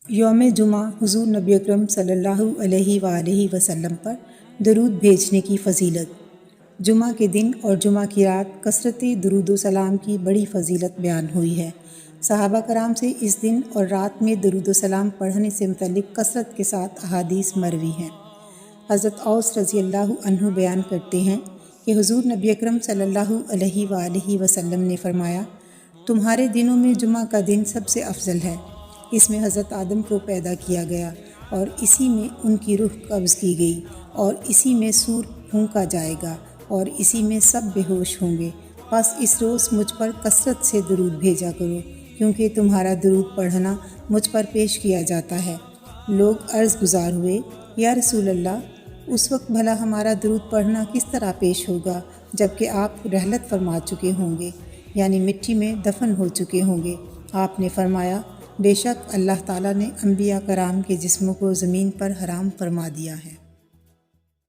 یوم جمعہ حضور نبی اکرم صلی اللہ علیہ وآلہ وسلم پر درود بھیجنے کی فضیلت۔ جمعہ کے دن اور جمعہ کی رات کثرت درود و سلام کی بڑی فضیلت بیان ہوئی ہے۔ صحابہ کرام سے اس دن اور رات میں درود و سلام پڑھنے سے متعلق کثرت کے ساتھ احادیث مروی ہیں۔ حضرت اوس رضی اللہ عنہ بیان کرتے ہیں کہ حضور نبی اکرم صلی اللہ علیہ وآلہ وسلم نے فرمایا، تمہارے دنوں میں جمعہ کا دن سب سے افضل ہے۔ اس میں حضرت آدم کو پیدا کیا گیا اور اسی میں ان کی روح قبض کی گئی اور اسی میں سور پھونکا جائے گا اور اسی میں سب بے ہوش ہوں گے۔ بس اس روز مجھ پر کثرت سے درود بھیجا کرو، کیونکہ تمہارا درود پڑھنا مجھ پر پیش کیا جاتا ہے۔ لوگ عرض گزار ہوئے، یا رسول اللہ، اس وقت بھلا ہمارا درود پڑھنا کس طرح پیش ہوگا جب کہ آپ رحلت فرما چکے ہوں گے، یعنی مٹی میں دفن ہو چکے ہوں گے؟ آپ نے فرمایا، بے شک اللہ تعالیٰ نے انبیاء کرام کے جسموں کو زمین پر حرام فرما دیا ہے۔